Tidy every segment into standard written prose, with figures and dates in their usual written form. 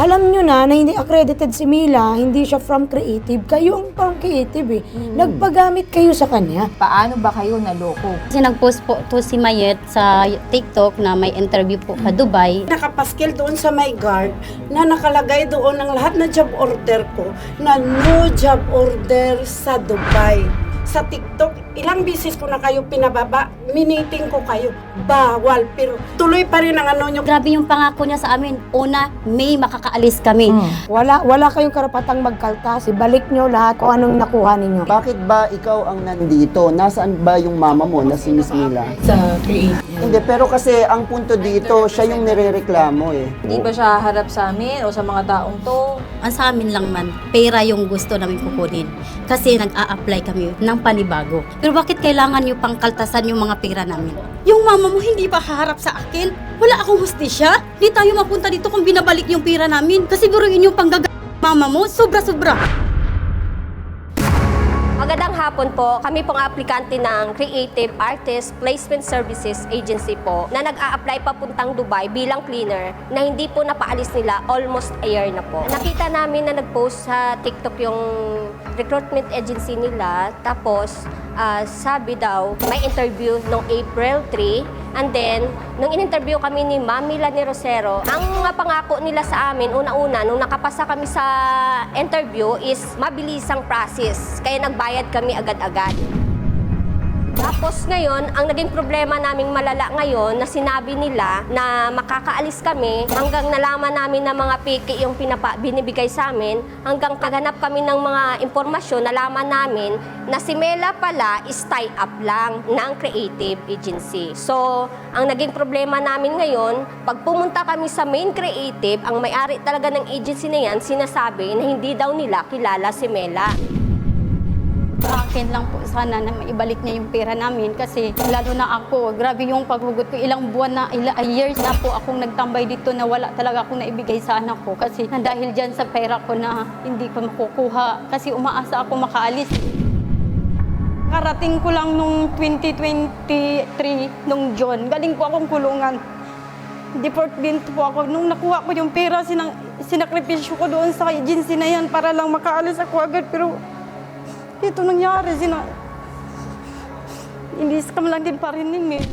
Alam nyo na hindi accredited si Mila, hindi siya from creative. Kayo ang from creative eh. Nagpagamit kayo sa kanya. Paano ba kayo naloko? Kasi nag-post po to si Mayet sa TikTok na may interview po sa Dubai. Nakapaskil doon sa my guard na nakalagay doon ang lahat na job order ko na no job order sa Dubai. Sa TikTok, ilang bisis ko na kayo pinababa, miniting ko kayo, bawal, pero tuloy pa rin ang ano nyo. Grabe yung pangako niya sa amin. Una, May makakaalis kami. Wala kayong karapatang magkaltas, ibalik nyo lahat kung anong nakuha ninyo. Bakit ba ikaw ang nandito? Nasaan ba yung mama mo na si Miss Mila? Sa creative. Hindi, pero kasi ang punto dito, siya yung nirereklamo eh. Hindi ba siya harap sa amin o sa mga taong to? Ang sa amin lang man, pera yung gusto namin kukunin. Kasi nag-a-apply kami ng panibago. Pero bakit kailangan nyo pang kaltasan yung mga pera namin? Yung mama mo hindi ba haharap sa akin? Wala akong hustisya? Hindi tayo mapunta dito kung binabalik yung pera namin. Kasi buruin yung mama mo, sobra-sobra. Magandang hapon po. Kami pong aplikante ng Creative Artist Placement Services Agency po na nag-a-apply papuntang Dubai bilang cleaner na hindi po napaalis nila almost a year na po. Nakita namin na nag-post sa TikTok yung recruitment agency nila, tapos sabi daw may interview noong April 3. And then, nung in-interview kami ni Ma'am Milani Rosero, ang mga pangako nila sa amin, una-una, nung nakapasa kami sa interview is mabilisang process. Kaya nagbayad kami agad-agad. Tapos ngayon, ang naging problema naming malala ngayon na sinabi nila na makakaalis kami hanggang nalaman namin na mga piki yung binibigay sa amin, hanggang kaghanap kami ng mga impormasyon, nalaman namin na si Mela pala is tie-up lang ng creative agency. So, ang naging problema namin ngayon, pag pumunta kami sa main creative, ang may-ari talaga ng agency na yan, sinasabi na hindi daw nila kilala si Mela. Sa akin lang po sana na maibalik niya yung pera namin kasi lalo na ako, grabe yung paghugot ko. Ilang buwan na, years na po akong nagtambay dito na wala talaga akong naibigay sa anak ko kasi dahil dyan sa pera ko na hindi ko makukuha kasi umaasa ako makaalis. Karating ko lang nung 2023, nung June, galing po akong kulungan. Deport din po ako. Nung nakuha ko yung pera, sinakripisyo ko doon sa agency na yan para lang makaalis ako agad pero ito nangyari, hindi scam lang din pa rin eh.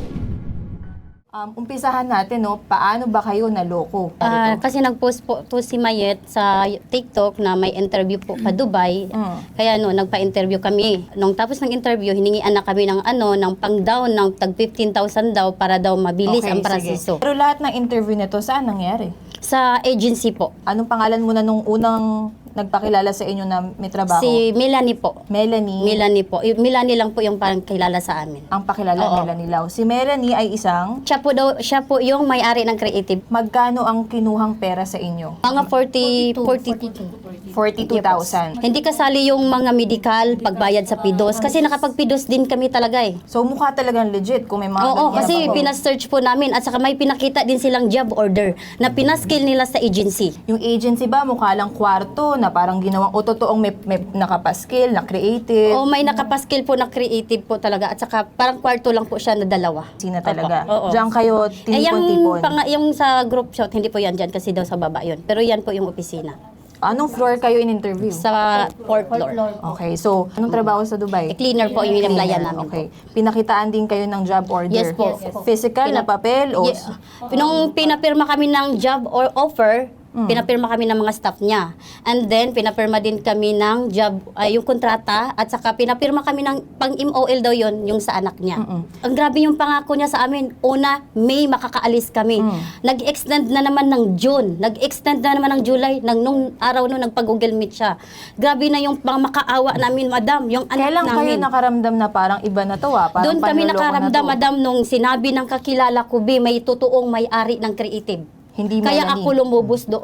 Umpisahan natin, no? Paano ba kayo naloko? Kasi nag-post po to si Mayet sa TikTok na may interview po sa Dubai. Kaya nagpa-interview kami. Nung tapos ng interview, hiningian na kami ng ng pang-down ng tag 15,000 daw para daw mabilis ang proseso. Pero lahat ng interview nito, saan nangyari? Sa agency po. Anong pangalan mo na nung unang nagpakilala sa inyo na may trabaho? Si Melanie po. Melanie. Melanie po. Melanie lang po yung parang kilala sa amin. Ang pakilala, Melanie Lau. Si Melanie ay isang... Siya po yung may-ari ng creative. Magkano ang kinuhang pera sa inyo? Mga 42,000. Hindi kasali yung mga medical, pagbayad sa PIDOS. Kasi nakapag-PIDOS din kami talaga eh. So mukha talagang legit kung may mga Oo, ganyan kasi na pinas-search po namin at saka may pinakita din silang job order na pinaskill nila sa agency. Yung agency ba, mukha lang kwarto na parang ginawang, o totoong may nakapaskill, na creative? O may nakapaskill po na creative po talaga at saka parang kwarto lang po siya na dalawa. Sina talaga. Oo. Diyan kayo tinipon-tipon. Yung sa group shot, hindi po yan dyan kasi daw sa baba yun. Pero yan po yung opisina. Anong floor kayo in-interview? Sa fourth floor. Okay, so anong trabaho sa Dubai? Cleaner po yung in-applyan namin. Okay. Pinakitaan din kayo ng job order? Yes po. Physical na papel? O Nung pinapirma kami ng job or offer, pinapirma kami ng mga staff niya. And then, pinapirma din kami ng job, yung kontrata, at saka pinapirma kami ng pang-MOL daw yon yung sa anak niya. Ang grabe yung pangako niya sa amin. Una, May makakaalis kami. Nag-extend na naman ng June. Nag-extend na naman ng July. Nung araw nagpag-Google Meet siya. Grabe na yung makaawa namin, madam. Yung anak kailan kayo namin. nakaramdam na parang iba na to Parang Doon kami panloloko nakaramdam, na to. madam, nung sinabi ng kakilala ko, may totoong may-ari ng creative. Hindi Kaya Melanie. ako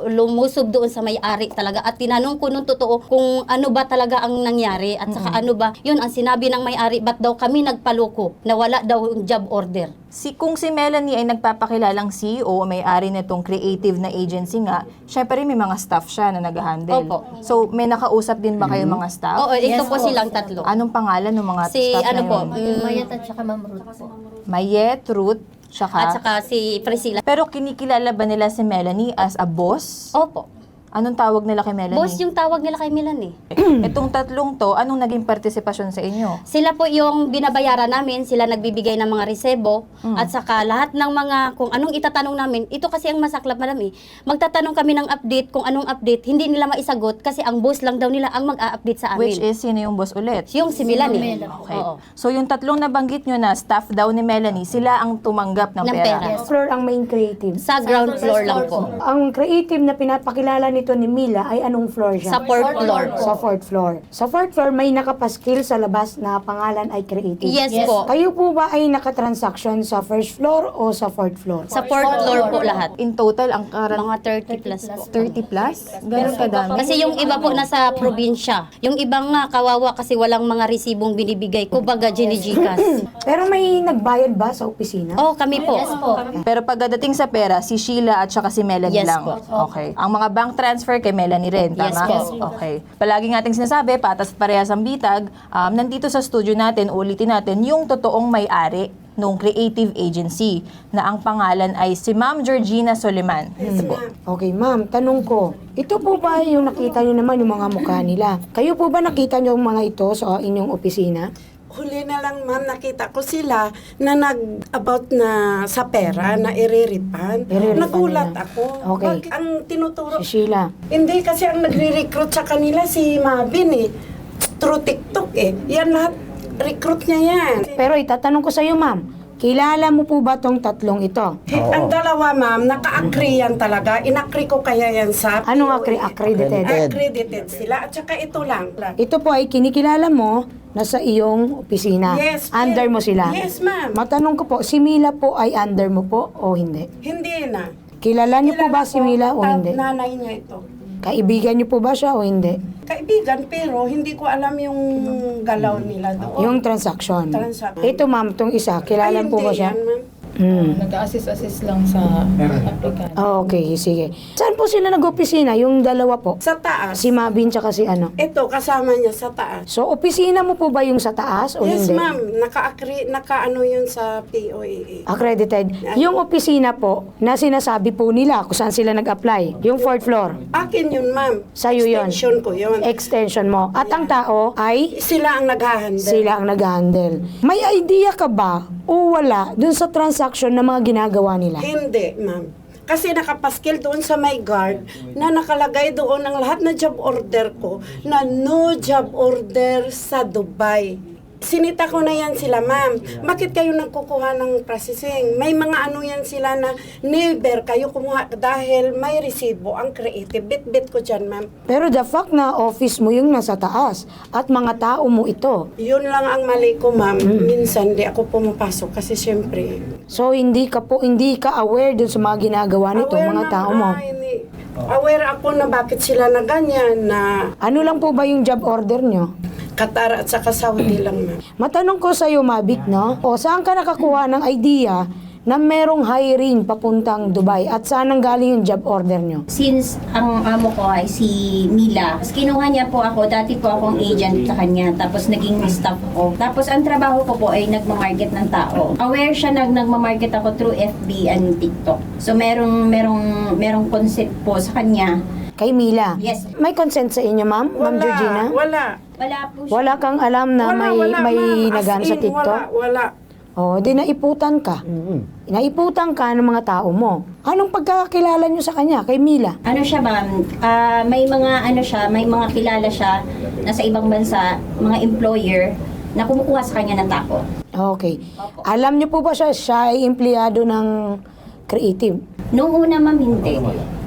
lumusob doon sa may-ari talaga at tinanong ko nung totoo kung ano ba talaga ang nangyari at saka ano ba, yun ang sinabi ng may-ari, ba't daw kami nagpaloko na wala daw yung job order. Kung si Melanie ay nagpapakilalang CEO o may-ari nitong creative na agency nga, syempre may mga staff siya na nag-handle. Opo. So may nakausap din ba kayo mga staff? Oo, ito po silang tatlo. Anong pangalan ng mga Si staff ano na po, yun? Mayat at saka Ma'am Ruth po. Mayet, Ruth, at saka si Priscilla. Pero kinikilala ba nila si Melanie as a boss? Opo. Anong tawag nila kay Melanie? Boss yung tawag nila kay Melanie. Itong tatlong to, anong naging partisipasyon sa inyo? Sila po yung binabayaran namin, sila nagbibigay ng mga resebo, at saka lahat ng mga, kung anong itatanong namin, ito kasi ang masaklap, madam eh. Magtatanong kami ng update, kung anong update, hindi nila maisagot kasi ang boss lang daw nila ang mag-a-update sa amin. Which is, sino yung boss ulit? Yung si Melanie. Okay. Oo. So, yung tatlong nabanggit nyo na staff daw ni Melanie, sila ang tumanggap ng Ng pera. pera. Floor ang main creative. Sa ground floor lang po. Ang creative na pinapakilala nito ni Mila ay anong floor siya? Sa fourth floor po. Sa fourth floor. Sa fourth floor, may nakapaskil sa labas na pangalan ay creative. Yes po. Kayo po ba ay nakatransaction sa first floor o sa fourth floor? Sa fourth floor po lahat. In total, ang Mga 30 plus po. 30 plus? Ganun kadami? Kasi yung iba po nasa probinsya. Yung ibang nga kawawa kasi walang mga resibong binibigay. Kumbaga, ginigikas. Pero may nagbayad ba sa opisina? Oh, kami po. Yes po. Pero pagdating sa pera, si Sheila at saka si Melanie Yes lang. po. Okay. Ang mga bank transfer kay Melanie rin, tama? Yes po. Okay. Palagi nating sinasabi, patas at parehas ang bitag. Nandito sa studio natin, ulitin natin, yung totoong may-ari nung creative agency na ang pangalan ay si Ma'am Georgina Soliman. Ito po. Okay, ma'am, tanong ko, ito po ba yung nakita nyo naman yung mga mukha nila? Kayo po ba nakita nyo yung mga ito sa inyong opisina? Huli na lang ma'am, nakita ko sila na about na sa pera, na iriripan. Iriripan Nagulat nila. ako. Okay. Bakit ang tinuturo? Si Sheila. Hindi kasi ang nagre-recruit sa kanila si Mabin eh. Through TikTok eh. Yan lahat, recruit niya yan. Pero itatanong ko sa iyo, ma'am, kilala mo po ba tong tatlong ito? Ang dalawa ma'am, naka-agree yan talaga. Inakri ko kaya yan sa Anong POA. accredited? Accredited sila. At saka ito lang. Ito po ay kinikilala mo na sa iyong opisina. Yes, Under yes. mo sila. Yes, ma'am. Matanong ko po, si Mila po ay under mo po o hindi? Hindi na. Kilala niyo po ba si Mila o hindi? Nanay niya ito. Kaibigan niyo po ba siya o hindi? Kaibigan, pero hindi ko alam yung galaw nila doon. Yung transaction. Transaction. Ito ma'am, itong isa, kilala Ay, po ba hindi siya? yan, ma'am. Nag-assist lang sa applicant. Oh, okay, sige. Saan po sila nag-opisina? Yung dalawa po? Sa taas. Si Mabin tsaka si ano? Ito, kasama niya sa taas. So, opisina mo po ba yung sa taas o Yes, hindi? ma'am. Naka-ano yun sa POAA. Accredited. Yung opisina po, na sinasabi po nila kung saan sila nag-apply. Yung fourth floor. Akin yun, ma'am. Sa'yo yun. Extension ko yun. Extension mo. At ang tao ay Sila ang nag-handle. sila ang nag-handle. May idea ka ba o wala dun sa transaction na mga ginagawa nila? Hindi, ma'am. Kasi nakapaskil doon sa my guard na nakalagay doon ang lahat na job order ko na no job order sa Dubai. Sinita ko na yan sila, ma'am. Bakit kayo nagkukuha ng processing? May mga ano yan sila na never kayo kumuha dahil may resibo ang creative. Bit-bit ko dyan, ma'am. Pero the fact na office mo yung nasa taas at mga tao mo ito. Yun lang ang mali ko, ma'am. Minsan di ako pumapasok kasi syempre. So hindi ka aware dun sa mga ginagawa nito aware mga na- tao mo. Aware ako na bakit sila na ganyan, na Ano lang po ba yung job order nyo? Qatar at saka Saudi lang, ma'am. Matanong ko sa iyo, Mabik, no? O saan ka nakakuha ng idea na merong hiring papuntang Dubai at saan ang galing yung job order nyo? Since ang amo ko ay si Mila, tapos kinuha niya po ako, dati po akong agent sa kanya, tapos naging staff ko. Tapos ang trabaho ko po ay nagmamarket ng tao. Aware siya nagmamarket ako through FB and TikTok. So merong concept po sa kanya. Kay Mila? Yes. May consent sa inyo, ma'am? Ma'am Georgina? Wala. Wala po siya. Wala kang alam na may ma'am. As nagano sa in, TikTok? Wala. O, di naiputan ka. Naiputan ka ng mga tao mo. Anong pagkakakilala nyo sa kanya, kay Mila? Ano siya ma'am, may mga kilala siya na sa ibang bansa, mga employer na kumukuha sa kanya ng tao. Okay. Alam nyo po ba siya ay empleyado ng creative? Noong una ma'am, hindi.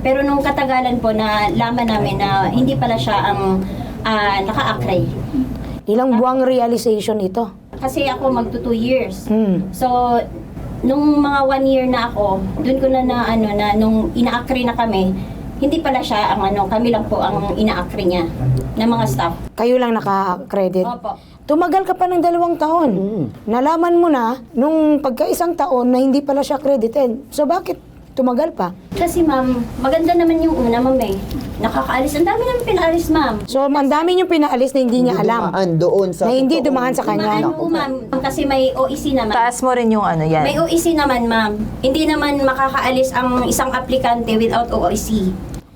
Pero nung katagalan po na laman namin na hindi pala siya ang naka-accrete. Ilang buwang realization ito? Kasi ako magto 2 years. Hmm. So, nung mga 1 year na ako, dun ko na nung ina-accrete na kami, hindi pala siya ang kami lang po ang ina-accrete niya ng mga staff. Kayo lang naka-credit? Opo. Tumagal ka pa ng 2 taon. Nalaman mo na nung pagka-1 taon na hindi pala siya credited. So bakit tumagal pa? Kasi ma'am, maganda naman yung una ma'am eh. Nakakaalis. Ang dami namin pinaalis ma'am. So ang dami yung pinaalis na hindi niya alam. Dumaan doon sa Na hindi totoong- dumaan sa kanya. Dumaan po ma'am. Kasi may OEC naman. Taas mo rin yung ano yan. May OEC naman ma'am. Hindi naman makakaalis ang isang aplikante without OEC.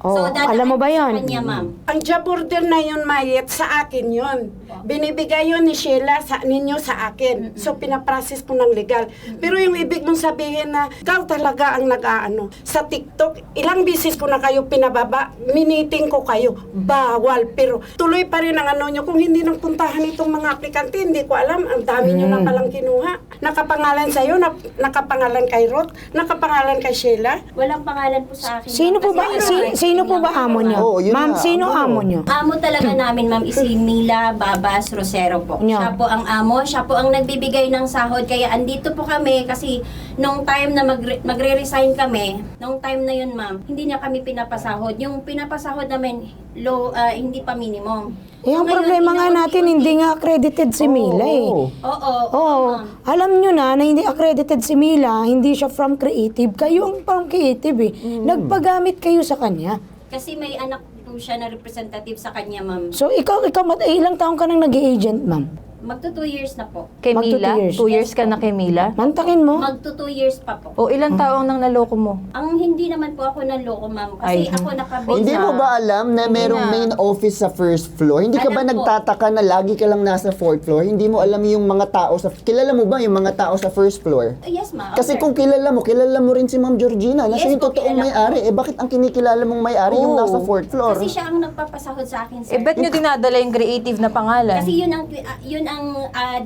Oh, alam mo ba yun? Sa kanya, ma'am. Ang job order na yun, Mayet, sa akin yun. Binibigay yun ni Sheila ninyo sa akin. So, pinaprocess ko ng legal. Pero yung ibig mong sabihin na ikaw talaga ang nag-aano. Sa TikTok, ilang bisis ko na kayo pinababa, miniting ko kayo. Bawal. Pero tuloy pa rin ang ano nyo. Kung hindi nang puntahan itong mga aplikante, hindi ko alam. Ang dami nyo na palang kinuha. Nakapangalan sa'yo, nakapangalan kay Ruth, nakapangalan kay Sheila. Walang pangalan po sa akin. Sino po ba, sino po ba amo nyo? Oo, yun Ma'am, na, sino amo nyo? Amo talaga namin, ma'am, is si Mila Babas Rosero po. Nya. Siya po ang amo, siya po ang nagbibigay ng sahod. Kaya andito po kami kasi nung time na magre-resign kami, nung time na yun, ma'am, hindi niya kami pinapasahod. Yung pinapasahod namin, low, hindi pa minimum. Yung So, ngayon, problema nga natin, inaunti-unti- hindi nga accredited si Mila eh. Oo. Oo, Oo, ma'am. alam nyo na hindi accredited si Mila, hindi siya from creative. Kayo ang from creative eh. Nagpagamit kayo sa kanya. Kasi may anak po siya na representative sa kanya, ma'am. So ikaw ilang taon ka nang nag-agent, ma'am? Magto 2 years na po. Kay Magto Mila? 2 years. 2 years ka na kay Mila? Mantakin mo. Magto 2 years pa po. O ilang taong nang naloko mo? Ang hindi naman po ako naloko, ma'am. Kasi Ay. ako nakabase Hindi sa... mo ba alam na merong na. main office sa first floor? Hindi ka ba Alam po. nagtataka na lagi ka lang nasa fourth floor? Hindi mo alam yung mga tao sa... Kilala mo ba yung mga tao sa first floor? Yes, ma'am. Kasi Sir. kung kilala mo rin si Ma'am Georgina na Yes siya yung po, totoong kilala ko. may-ari. Eh bakit ang kinikilala mong may-ari yung Oo. nasa fourth floor? Kasi siya ang nagpapasahod sa akin, sir. Eh, ba't nyo dinadala yung creative na pangalan? Kasi yun ang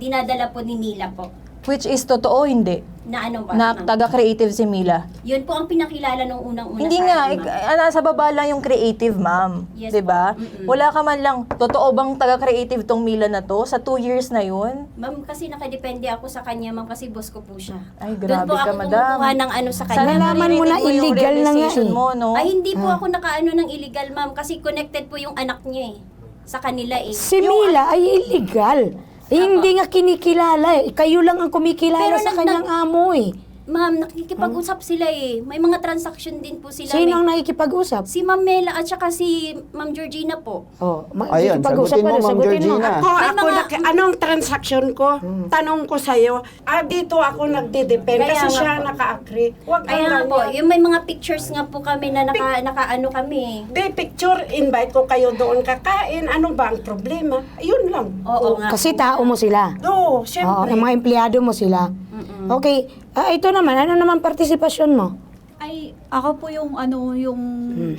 dinadala po ni Mila po. Which is totoo, hindi? Na ano ba? Na ma'am? taga-creative si Mila. Yun po ang pinakilala nung unang-una Hindi sa nga, akin, ma'am. nasa baba lang yung creative, ma'am. Yes, 'Di ba? po. Mm-mm. Wala ka man lang, totoo bang taga-creative tong Mila na to? Sa 2 years na yun? Ma'am, kasi nakadepende ako sa kanya, ma'am, kasi boss ko po siya. Ay, Doon grabe po ka, ako madam. kumukuha ng ano sa Sana kanya. Nalaman mo na maririnig yung illegal na nga realization eh. mo, no? Ay, hindi po ako nakaano ng illegal, ma'am, kasi connected po yung anak niya eh. Sa kanila eh. Si Mila ay illegal. Eh, hindi nga kinikilala eh. Kayo lang ang kumikilala Pero sa kanyang amo eh. Ma'am, nakikipag-usap sila eh. May mga transaction din po sila. Sino eh. ang nakikipag-usap? Si Ma'am Mela at saka si Ma'am Georgina po. Oh, Ayun, nakikipag-usap sagutin mo, pa rin, Ma'am sagutin mo. Georgina. Anong transaction ko? Tanong ko sa'yo. Dito ako nagde-depend Kaya kasi nga siya po. naka-agree. Huwag kang Kaya nga po, ganyan. yung may mga pictures nga po kami na nakaano kami. Di picture, invite ko kayo doon kakain. Ano ba ang problema? Yun lang. Oo nga. Kasi tao mo sila. Oo, Oo, syempre. yung mga empleyado mo sila. Okay, ito naman, ano naman partisipasyon mo? Ay, ako po yung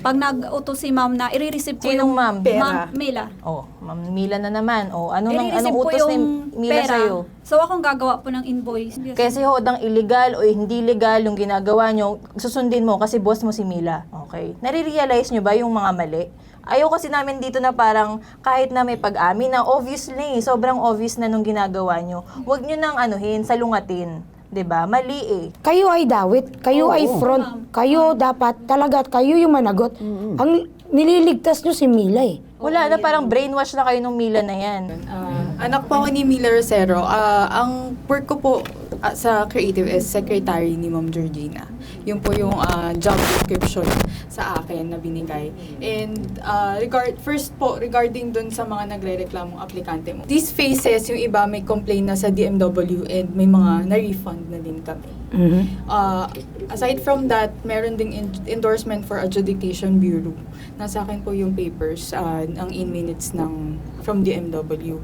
pag nag-utos si ma'am na i-receive ko Sinong yung ma'am? Pera. Ma'am Mila. Oh, Ma'am Mila na naman. Oh, anong I-receive ko utos ni yung Mila pera. sa'yo? So, akong gagawa po ng invoice. Kasi hodang illegal o hindi legal yung ginagawa nyo, susundin mo kasi boss mo si Mila. Okay? Nare-realize nyo ba yung mga mali? Ayaw kasi namin dito na parang kahit na may pag-amin na obviously, sobrang obvious na nung ginagawa nyo. Huwag nyo nang salungatin. 'Di ba? Mali eh. Kayo ay dawit, kayo ay front, kayo dapat talaga, kayo yung managot. Ang nililigtas nyo si Mila eh. Wala na, parang brainwash na kayo nung Mila na yan. Anak po ako ni Mila Rosero. Ang work ko po sa Creative is secretary ni Ma'am Georgina. Yun po yung job description sa akin na binigay. And regarding dun sa mga nagre-reklamong aplikante mo. These phases, yung iba may complain na sa DMW and may mga na-refund na din kami. Aside from that, meron ding endorsement for adjudication bureau. Nasa akin po yung papers ng in-minutes from DMW.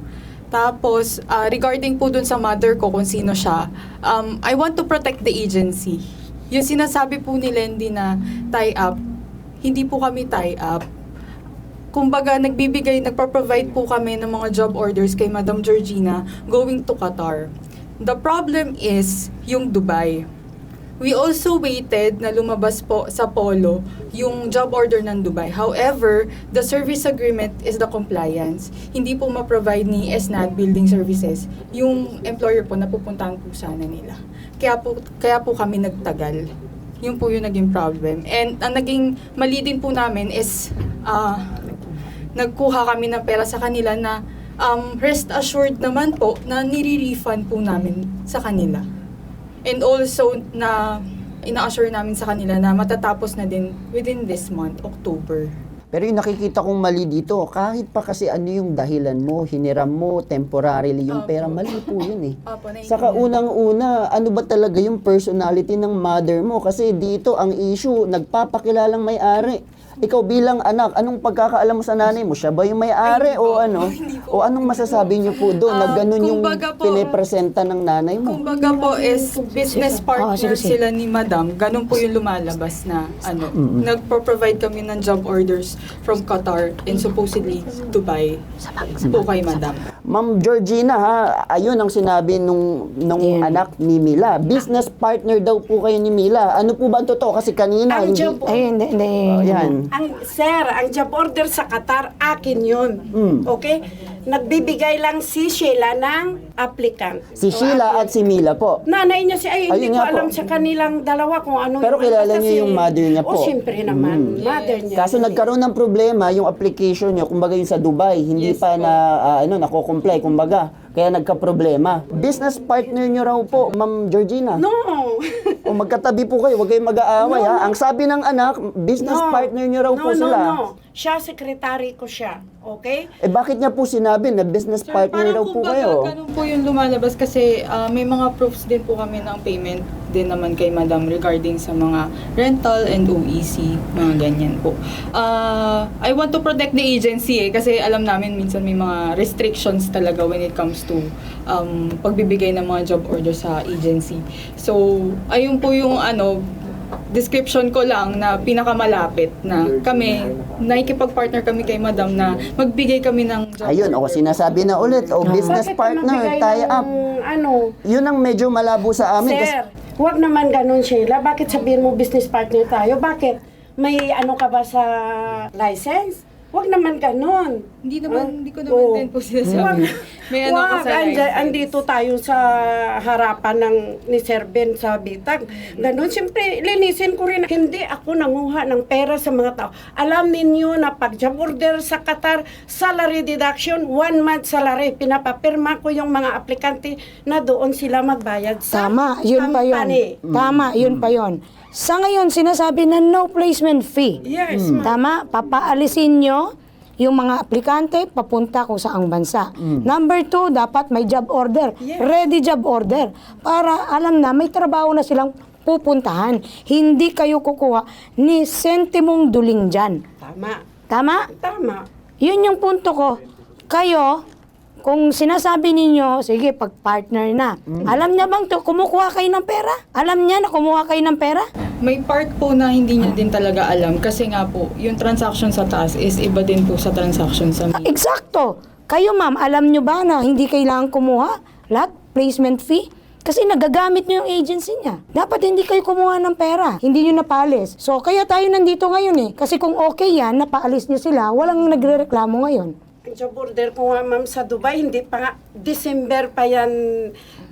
Tapos, regarding po dun sa mother ko, kung sino siya, I want to protect the agency. Yung sinasabi po ni Lendy na tie-up, hindi po kami tie-up. Kumbaga, nagpa-provide po kami ng mga job orders kay Madam Georgina going to Qatar. The problem is yung Dubai. We also waited na lumabas po sa Polo yung job order ng Dubai. However, the service agreement is the compliance. Hindi po ma-provide ni SNAD Building Services yung employer po na pupuntahan po sana nila. Kaya po kami nagtagal. Yun po yung naging problem. And ang naging mali din po namin is nagkuha kami ng pera sa kanila na rest assured naman po na nire-refund po namin sa kanila. And also na ina-assure namin sa kanila na matatapos na din within this month, October. Pero yung nakikita kong mali dito, kahit pa kasi ano yung dahilan mo, hiniram mo temporarily yung pera, mali po yun eh. Opo, Saka unang-una, ano ba talaga yung personality ng mother mo? Kasi dito ang issue, nagpapakilalang may-ari. Ikaw bilang anak, anong pagkakaalam mo sa nanay mo? Siya ba yung may-ari o ano? O anong masasabi niyo po doon na ganun yung kumbaga po, pinipresenta ng nanay mo? Kumbaga po is business partner sige. sila ni Madam. Ganun po yung lumalabas na ano. Nagpo-provide kami ng job orders from Qatar and supposedly Dubai po kay Madam. Ma'am Georgina, ha, ayun ang sinabi nung anak ni Mila. Business partner daw po kayo ni Mila. Ano po ba ang totoo? Kasi kanina, Ang hindi... job Ay, hindi. Ayan. ang job order sa Qatar, akin yun. Okay? Nagbibigay lang si Sheila ng applicant. Si Sheila at si Mila po. Nanay niya hindi Ayun ko nga po. alam sa kanilang dalawa kung ano Pero yung- kilala basta niyo yung mother niya po. Oh, siyempre naman. Mother niya. Kaso nagkaroon ng problema yung application niyo, kumbaga yung sa Dubai, hindi pa na nako-comply, kumbaga. Kaya nagka-problema. Business partner niyo raw po, Ma'am Georgina. No. O magkatabi po kayo, huwag kayong mag-aaway ha. Ang sabi ng anak, business partner niyo raw po sila. No. Siya, sekretary ko siya. Okay? Eh bakit niya po sinabi na business partner raw po kayo? Ganun po yung lumalabas kasi may mga proofs din po kami ng payment din naman kay Madam regarding sa mga rental and OEC, mga ganyan po. I want to protect the agency kasi alam namin minsan may mga restrictions talaga when it comes to pagbibigay ng mga job order sa agency. So, ayun po yung description ko lang na pinakamalapit na kami, nakikipag-partner kami kay Madam na magbigay kami ng job Ayun, order. sinasabi na ulit, business Bakit partner, nagbigay tie ng, up. Yun ang medyo malabo sa amin. Sir, huwag naman ganun, Sheila. Bakit sabihin mo business partner tayo? Bakit? May ka ba sa license? Huwag naman ganun. Hindi ko naman din po sinasabi. May ko sa license. Andito tayo sa harapan ni Sir Ben sa Bitag. Ganun, siyempre, linisin ko rin. Hindi ako nanguha ng pera sa mga tao. Alam ninyo na pag job order sa Qatar, salary deduction, 1 month salary. Pinapapirma ko yung mga aplikante na doon sila magbayad sa Tama, yun pa yun. company. Tama, yun pa yun. Sa ngayon, sinasabi na no placement fee. Yes, ma'am. Tama, papaalisin nyo yung mga aplikante papunta kung saang bansa. Number 2, dapat may job order. Yes. Ready job order. Para alam na may trabaho na silang pupuntahan. Hindi kayo kukuha ni sentimong duling dyan. Tama. Tama? Tama. Yun yung punto ko. Kayo, kung sinasabi ninyo, sige, pag-partner na. Alam niya bang kumukuha kayo ng pera? Alam niya na kumuha kayo ng pera? May part po na hindi niya din talaga alam kasi nga po, yung transaction sa taas is iba din po sa transaction sa mid. Eksakto. Kayo ma'am, alam nyo ba na hindi kailangan kumuha lahat placement fee? Kasi nagagamit nyo yung agency niya. Dapat hindi kayo kumuha ng pera. Hindi nyo napaalis. So, kaya tayo nandito ngayon eh. Kasi kung okay yan, napaalis nyo sila, walang nagre-reklamo ngayon. Ang job order ko nga, ma'am, sa Dubai, hindi pa nga, December pa yan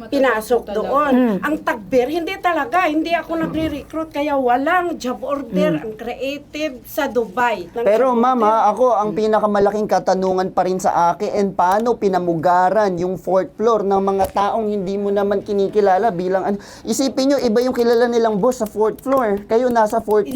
pinasok doon. Ang tagbir, hindi talaga, hindi ako nagre-recruit, kaya walang job order, ang creative sa Dubai. Pero ma'am ha, ako ang pinakamalaking katanungan pa rin sa akin, and paano pinamugaran yung 4th floor ng mga taong hindi mo naman kinikilala bilang ano. Isipin nyo, iba yung kilala nilang boss sa 4th floor. Kayo nasa first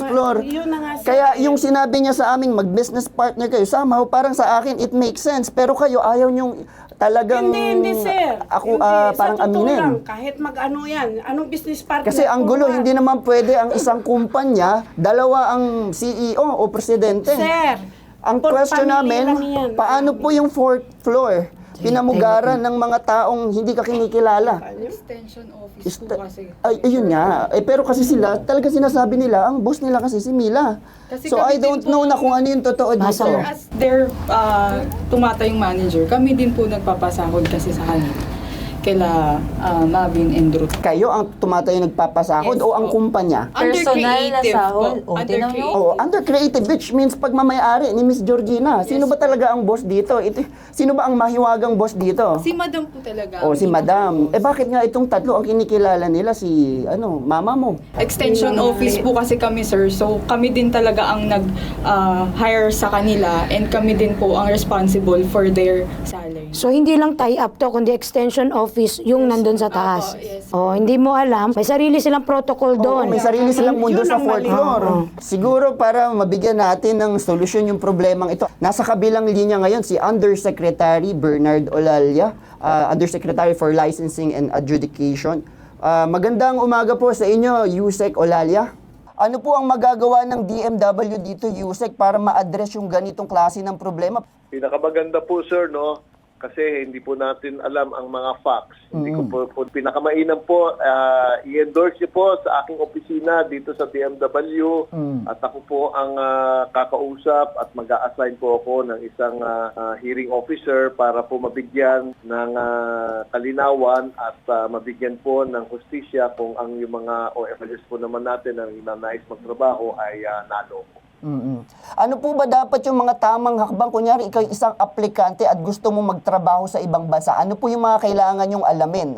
floor. Yun na nga, sir. Kaya yung sinabi niya sa amin, mag-business partner kayo, somehow parang sa akin, it makes sense. Pero kayo, ayaw nyong talagang Hindi, sir. ako Hindi. parang Sa totoo aminin. lang, kahit mag-ano yan, anong business partner? Kasi ang gulo, ko nga. hindi naman pwede ang isang kumpanya, dalawa ang CEO o presidente. Sir, Ang por question family namin, lang yan. paano po yung 4th floor? Pinamugaran ng mga taong hindi ka kinikilala. Extension office po kasi. Ay, ayun nga. Pero kasi sila, talaga sinasabi nila, ang boss nila kasi si Mila. Kasi So kami I don't din po- know na kung ano yung totoo dito. Basa mo. As their tumatayong manager, kami din po nagpapasahod kasi sa kanila. Kaila Mavin and Ruth. Kayo ang tumatayo nagpapasahod Yes, o ang po. kumpanya? Under Personal na creative sahod. po. O, Under tinan mo. creative. Oh, under creative, which means pagmamayari ni Miss Georgina. Sino ba talaga ang boss dito? Sino ba ang mahiwagang boss dito? Si Madam po talaga. O si Madam. Eh bakit nga itong tatlo ang kinikilala nila si mama mo? Extension office po kasi kami, sir. So, kami din talaga ang nag-hire sa kanila and kami din po ang responsible for their salary. So, hindi lang tie-up to, kundi extension office yung nandun sa taas. yes. Oh, hindi mo alam, may sarili silang protocol Oo, doon. may sarili silang mundo Yun sa ang 4th mali. floor. Siguro para mabigyan natin ng solusyon yung problemang ito. Nasa kabilang linya ngayon si Undersecretary Bernard Olalia, Undersecretary for Licensing and Adjudication. Magandang umaga po sa inyo, Yusek Olalia. Ano po ang magagawa ng DMW dito, Yusek, para ma-address yung ganitong klase ng problema? Pinakamaganda po, sir, no? Kasi hindi po natin alam ang mga facts. Hindi ko po pinakamainam po, i-endorse niyo po sa aking opisina dito sa DMW at ako po ang kakausap at mag-a-assign po ako ng isang hearing officer para po mabigyan ng kalinawan at mabigyan po ng hustisya kung ang yung mga OFWs po naman natin na nais magtrabaho ay nalo po. Ano po ba dapat yung mga tamang hakbang? Kunyari, ikaw isang aplikante at gusto mo magtrabaho sa ibang bansa. Ano po yung mga kailangan yung alamin?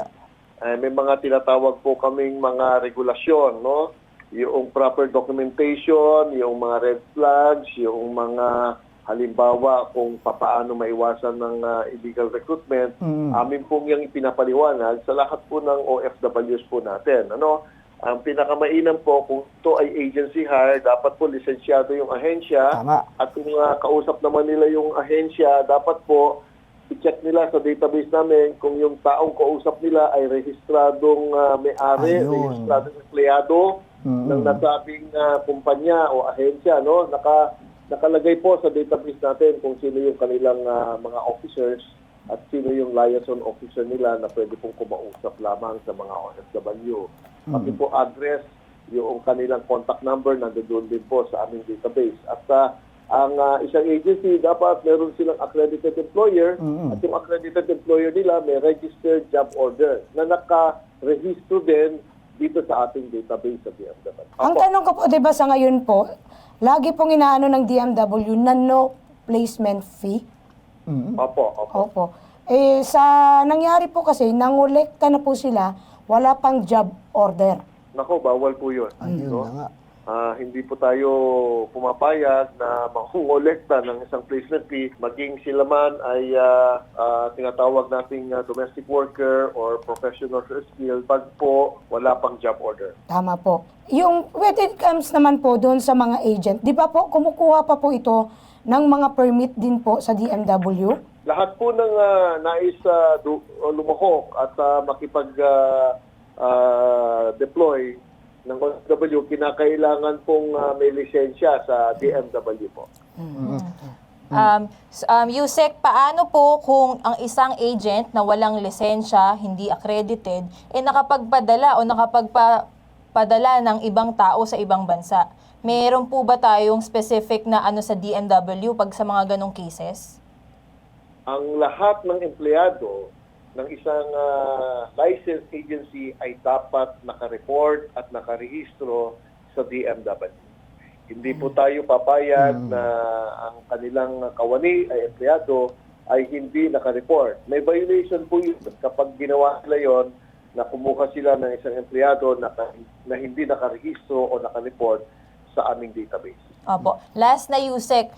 May mga tinatawag po kaming mga regulasyon, no? Yung proper documentation, yung mga red flags, yung mga halimbawa kung paano maiwasan ng illegal recruitment. Amin pong yung ipinapaliwanag sa lahat po ng OFWs po natin. Ano? Ang pinakamainam po, kung ito ay agency hire, dapat po lisensyado yung ahensya. Tama. At kung kausap naman nila yung ahensya, dapat po i-check nila sa database namin kung yung taong kausap nila ay rehistradong may-ari, rehistradong empleyado ng nasabing kumpanya o ahensya. No? Nakalagay po sa database natin kung sino yung kanilang mga officers at sino yung liaison officer nila na pwede pong kumausap lamang sa mga OFW. Pati po address, yung kanilang contact number, nandoon din po sa aming database. At ang isang agency, dapat meron silang accredited employer at yung accredited employer nila may registered job order na naka-register din dito sa ating database sa DMW. Ang tanong ko po, di ba sa ngayon po, lagi pong inaano ng DMW na no placement fee? Opo. Opo. Sa nangyari po kasi, nangolekta na po sila, wala pang job order. Nako, bawal po yun. Ayun na nga. Hindi po tayo pumapayag na mangongolekta ng isang placement fee, maging sila man ay tinatawag nating domestic worker or professional or skill pag po wala pang job order. Tama po. Yung when it comes naman po doon sa mga agent, di ba po kumukuha pa po ito ng mga permit din po sa DMW? Lahat po ng nais lumahok at makipag-deploy ng OFW, kinakailangan pong may lisensya sa DMW po. Yusek, paano po kung ang isang agent na walang lisensya, hindi accredited, nakapagpadala o nakapagpadala ng ibang tao sa ibang bansa? Meron po ba tayong specific na sa DMW pag sa mga ganong cases? Ang lahat ng empleyado ng isang licensed agency ay dapat nakareport at nakarehistro sa DMW. Hindi po tayo papayag na ang kanilang kawani ay empleyado ay hindi nakareport. May violation po yun kapag ginawa nila yon na kumuha sila ng isang empleyado na hindi nakarehistro o nakareport sa aming database. Opo. Last na, Yusek,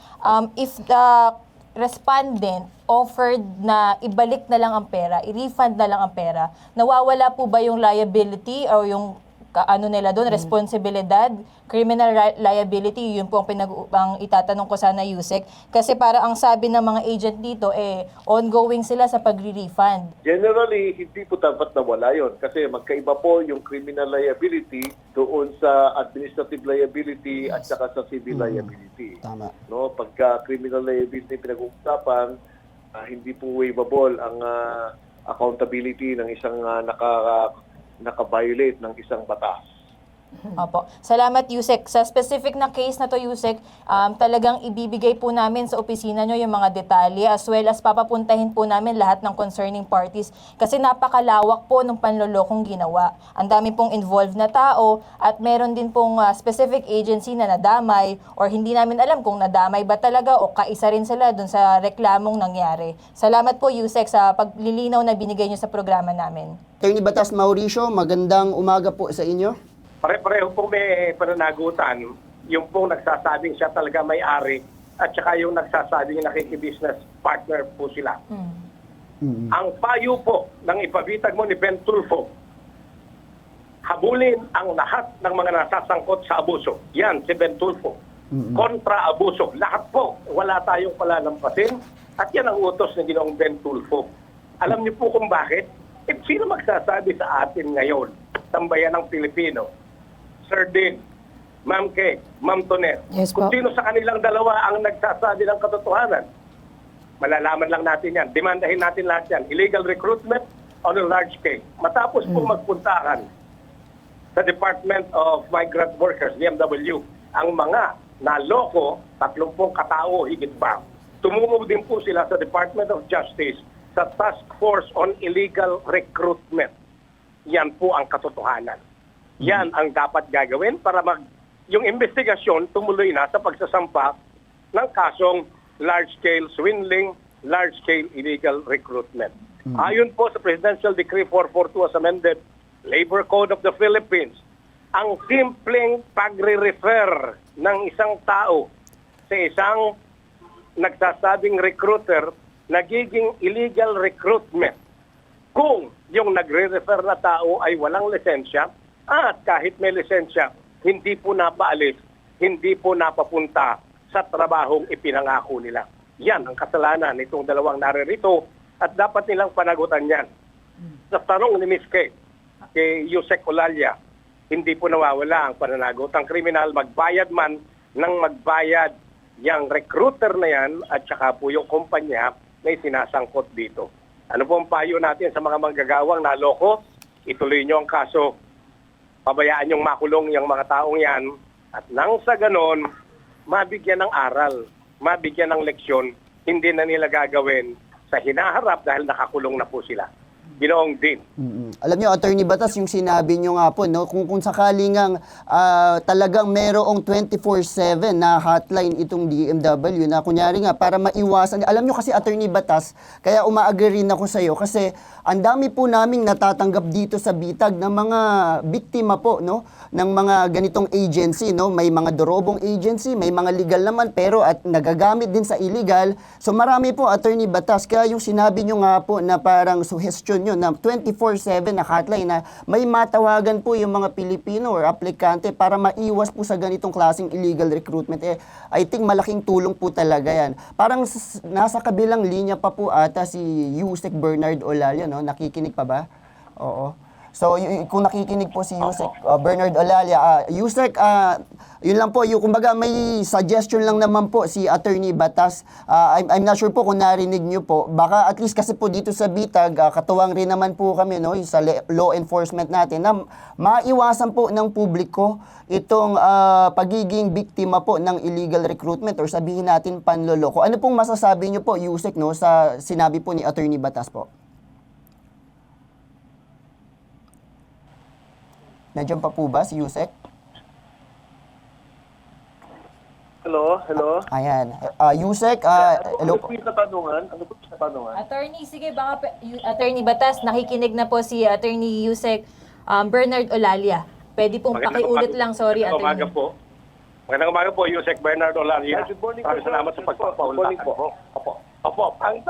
if the respondent offered na ibalik na lang ang pera, i-refund na lang ang pera, nawawala po ba yung liability o yung nila doon, responsibilidad, criminal liability? Yun po ang itatanong ko sana, Yusek. Kasi para ang sabi ng mga agent dito, ongoing sila sa pagre-refund. Generally, hindi po dapat nawala yun kasi magkaiba po yung criminal liability doon sa administrative liability at saka sa civil liability. Tama. No, pagka criminal liability pinag-uusapan, hindi po waivable ang accountability ng isang naka-violate ng isang batas. Opo. Salamat, Yusek. Sa specific na case na to, Yusek, talagang ibibigay po namin sa opisina nyo yung mga detalye as well as papapuntahin po namin lahat ng concerning parties kasi napakalawak po ng panlolokong ginawa. Ang dami pong involved na tao at meron din pong specific agency na nadamay or hindi namin alam kung nadamay ba talaga o kaisa rin sila dun sa reklamong nangyari. Salamat po, Yusek, sa paglilinaw na binigay nyo sa programa namin. Attorney Batas Mauricio, magandang umaga po sa inyo. Pare-pareho po may pananagutan. Yung pong nagsasabing siya talaga may-ari at saka yung nagsasabing nakikibusiness partner po sila. Ang payo po ng ipabitag mo ni Ben Tulfo, habulin ang lahat ng mga nasasangkot sa abuso. Yan, si Ben Tulfo. Kontra abuso. Lahat po, wala tayong palalampasin at yan ang utos ng Ginoong Ben Tulfo. Alam niyo po kung bakit? Sino magsasabi sa atin ngayon, sambayan ng Pilipino, Sir Din, Ma'am Kay, Ma'am Tonet, Yes kung po. sino sa kanilang dalawa ang nagsasabi ng katotohanan. Malalaman lang natin yan. Demandahin natin lahat yan. Illegal recruitment on a large scale. Matapos pong magpuntahan sa Department of Migrant Workers, DMW, ang mga naloko, 30 katao higit pa, tumumog din po sila sa Department of Justice sa Task Force on Illegal Recruitment. Yan po ang katotohanan. Yan ang dapat gagawin para yung investigasyon tumuloy na sa pagsasampa ng kasong large-scale swindling, large-scale illegal recruitment. Ayon po sa Presidential Decree 442 as amended, Labor Code of the Philippines, ang simpleng pagre-refer ng isang tao sa isang nagsasabing recruiter, nagiging illegal recruitment kung yung nagre-refer na tao ay walang lisensya at kahit may lisensya, hindi po napaalis, hindi po napapunta sa trabahong ipinangako nila. Yan ang kasalanan nitong dalawang naririto at dapat nilang panagutan yan. Sa tanong ni Ms. Kay Yusek Olalia, hindi po nawawala ang pananagot. Ang kriminal, magbayad man ng magbayad yung recruiter na yan at saka po yung kumpanya na sinasangkot dito. Ano po ang payo natin sa mga manggagawang naloko? Ituloy nyo ang kaso. Pabayaan yung makulong yung mga taong yan at nang sa ganon, mabigyan ng aral, mabigyan ng leksyon, hindi na nila gagawin sa hinaharap dahil nakakulong na po sila. Ginoong din. Alam niyo, Attorney Batas, yung sinabi niyo nga po, no, kung sakaling talagang merong 24/7 na hotline itong DMW na kunyari nga para maiwasan. Alam niyo kasi, Attorney Batas, kaya umaagree rin ako sa iyo kasi ang dami po naming natatanggap dito sa Bitag ng mga biktima po, no, ng mga ganitong agency, no. May mga dorobong agency, may mga legal naman pero at nagagamit din sa illegal. So marami po, Attorney Batas, kaya yung sinabi niyo nga po na parang suggestion yun na 24/7 na hotline na may matawagan po yung mga Pilipino or aplikante para maiwas po sa ganitong klaseng illegal recruitment. I think malaking tulong po talaga yan. Parang nasa kabilang linya pa po ata si Yusek Bernard Olalia, no? Nakikinig pa ba? Oo. So, kung nakikinig po si Yusek Bernard Olalia, Yusek, yun lang po, kumbaga may suggestion lang naman po si Attorney Batas. I'm not sure po kung narinig nyo po. Baka at least kasi po dito sa Bitag, katuwang rin naman po kami, no, sa law enforcement natin na maiwasan po ng publiko itong pagiging biktima po ng illegal recruitment or sabihin natin panloloko. Ano pong masasabi nyo po, Yusek, no, sa sinabi po ni Attorney Batas po? Nandiyan pa po ba si Yusek? Hello? Ayan. Yusek, hello po. Ano po yung katanungan? Attorney, sige, baka Attorney Batas, nakikinig na po si Attorney Yusek Bernard Olalia. Pwede pong pakiulit lang, sorry, Attorney. Magandang umaga po, Yusek Bernard Olalia. Good morning Maraming po. salamat sa pagpapaunlakan po. Opo. Ang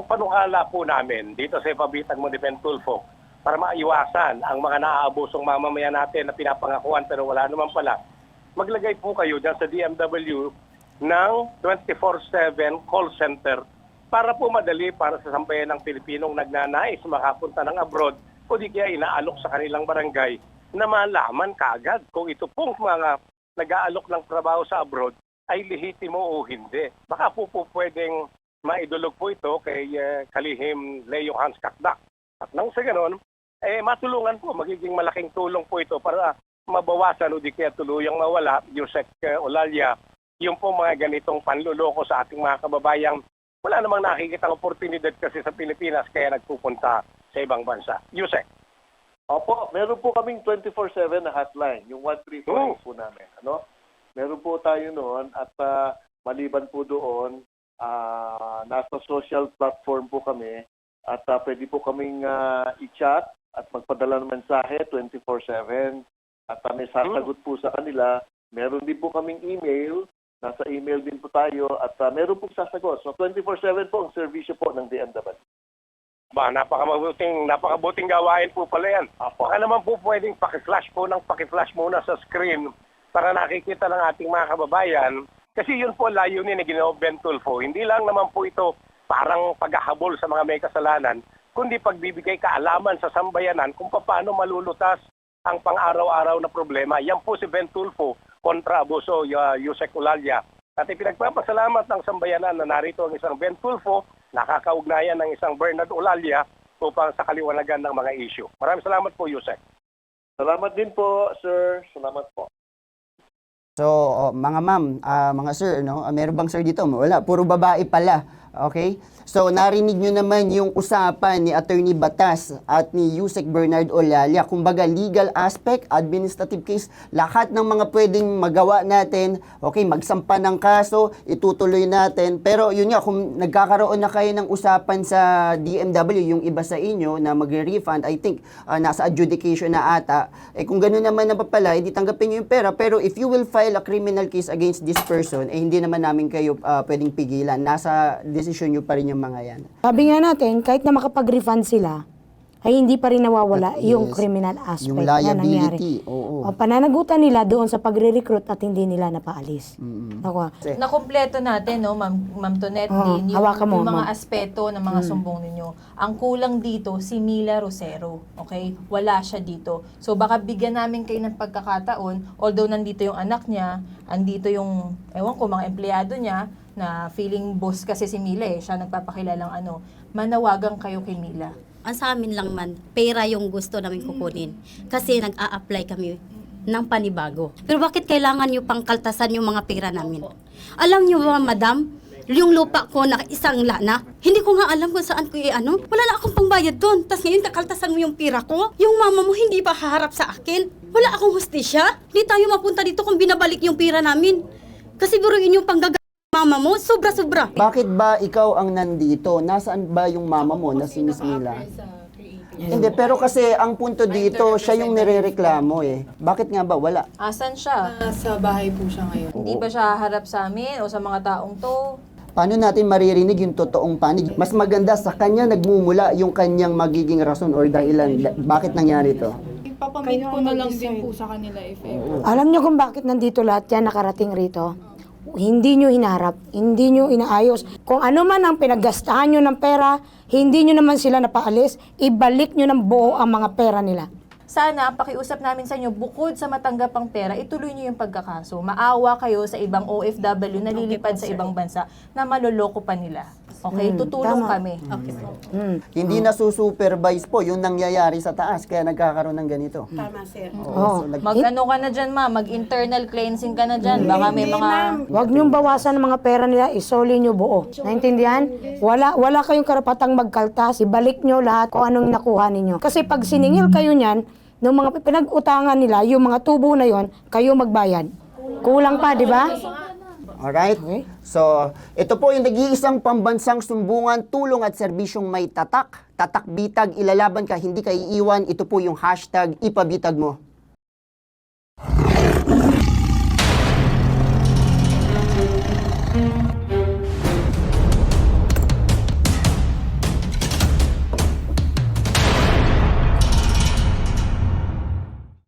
panukala po namin dito sa Ipabitag Munipen Tulfo para maiwasan ang mga naaabusong mamamayan natin na pinapangakuan pero wala naman pala, maglagay po kayo dyan sa DMW ng 24/7 call center para po madali para sa sambayan ng Pilipinong nagnanais makapunta ng abroad o di kaya inaalok sa kanilang barangay na malaman kaagad kung ito pong mga nag-aalok ng trabaho sa abroad ay lehitimo o hindi. Baka po pwedeng maidulog po ito kay kalihim Leo Hans Kakdak. At nang sa ganon, matulungan po, magiging malaking tulong po ito para mabawasan o di kaya tuluyang mawala, Yusek Olalia, yung po mga ganitong panluloko sa ating mga kababayang wala namang nakikitang oportunidad kasi sa Pilipinas kaya nagpupunta sa ibang bansa. Yusek. Opo, meron po kaming 24/7 na hotline, yung 134 po namin. Ano? Meron po tayo noon at maliban po doon, nasa social platform po kami at pwede po kaming i-chat at magpadala ng mensahe 24/7 at may sasagot po sa kanila. Meron din po kaming email, nasa email din po tayo at meron po sasagot. So 24/7 po ang servisyo po ng DMW. Napakabuting gawain po pala yan. Baka naman po pwedeng paki-flash muna sa screen para nakikita ng ating mga kababayan. Kasi yun po layunin ni Ginoong Ben Tulfo. Hindi lang naman po ito parang paghahabol sa mga may kasalanan, kundi pagbibigay kaalaman sa sambayanan kung paano malulutas ang pang-araw-araw na problema. Yan po si Ben Tulfo kontra abuso, Yusek Olalia. At ipinagpapasalamat ng sambayanan na narito ang isang Ben Tulfo, nakakaugnayan ng isang Bernard Olalia upang sa kaliwanagan ng mga issue. Maraming salamat po, Yusek. Salamat din po, sir. Salamat po. So, mga ma'am, mga sir, no? Meron bang sir dito? Wala, puro babae pala. Okay? So, narinig nyo naman yung usapan ni Attorney Batas at ni Yusek Bernard Olalia. Kumbaga, legal aspect, administrative case, lahat ng mga pwedeng magawa natin, okay, magsampa ng kaso, itutuloy natin. Pero yun nga, kung nagkakaroon na kayo ng usapan sa DMW, yung iba sa inyo na magre-refund, I think, nasa adjudication na ata. Kung gano'n naman na pala, hindi tanggapin nyo yung pera. Pero if you will file a criminal case against this person, hindi naman namin kayo pwedeng pigilan. Nasa decision nyo pa rin yung mga yan. Sabi nga natin, kahit na makapag-refund sila, ay hindi pa rin nawawala yung criminal aspect Yung na nangyari. liability, oo. O pananagutan nila doon sa pagre-recruit at hindi nila napaalis. Ako, Nakompleto natin, no, Ma'am Tonet, Oo, din, hawakan mo, yung mga ma'am. aspeto ng mga sumbong ninyo. Ang kulang dito, si Mila Rosero. Okay? Wala siya dito. So, baka bigyan namin kayo ng pagkakataon, although nandito yung anak niya, andito yung, ewan ko, mga empleyado niya, na feeling boss kasi si Mila siya nagpapakilalang manawagan kayo kay Mila. Ang sa amin lang man, pera yung gusto namin kukunin. Kasi nag-a-apply kami ng panibago. Pero bakit kailangan nyo pang kaltasan yung mga pera namin? Alam nyo ba, madam, yung lupa ko na isang lana, hindi ko nga alam kung saan ko wala na akong pangbayad doon. Tapos ngayon, kakaltasan mo yung pera ko. Yung mama mo hindi ba haharap sa akin? Wala akong hustisya. Hindi tayo mapunta dito kung binabalik yung pera namin. Kasi buruin yung mama mo, sobra-sobra. Bakit ba ikaw ang nandito? Nasaan ba yung mama mo na si Miss Mila? Hindi, pero kasi ang punto dito, siya yung nirereklamo Bakit nga ba? Wala. Asan siya? Sa bahay po siya ngayon. Hindi ba siya harap sa amin o sa mga taong to? Paano natin maririnig yung totoong panig? Mas maganda sa kanya nagmumula yung kanyang magiging rason or dahilan. Bakit nangyari to? Ipapamit ko na lang din po sa kanila if ever. alam nyo kung bakit nandito lahat yan nakarating rito? Hindi nyo hinaharap, hindi nyo inaayos. Kung ano man ang pinaggastahan nyo ng pera, hindi nyo naman sila napaalis, ibalik nyo ng buo ang mga pera nila. Sana, pakiusap namin sa inyo, bukod sa matanggapang pera, ituloy niyo yung pagkakaso. Maawa kayo sa ibang OFW na lilipad sa ibang bansa na maloloko pa nila. Okay? Tutulong tama. kami. Hindi nasusupervise po yung nangyayari sa taas kaya nagkakaroon ng ganito. Tama, sir. Oo, so Mag-ano ka na dyan, ma? Mag-internal cleansing ka na dyan. Baka may mga... Huwag niyong bawasan ang mga pera nila, isoli niyo buo. Naintindihan? Wala kayong karapatang magkaltas, ibalik niyo lahat kung anong nakuha ninyo. Kasi pag siningil kayo niyan, ng mga pinag-utangan nila, yung mga tubo na yon, kayo magbayad. Kulang pa, di ba? Alright? So, ito po yung nag-iisang pambansang sumbungan, tulong at serbisyong may tatak. Tatak bitag, ilalaban ka, hindi ka iiwan. Ito po yung hashtag ipabitag mo.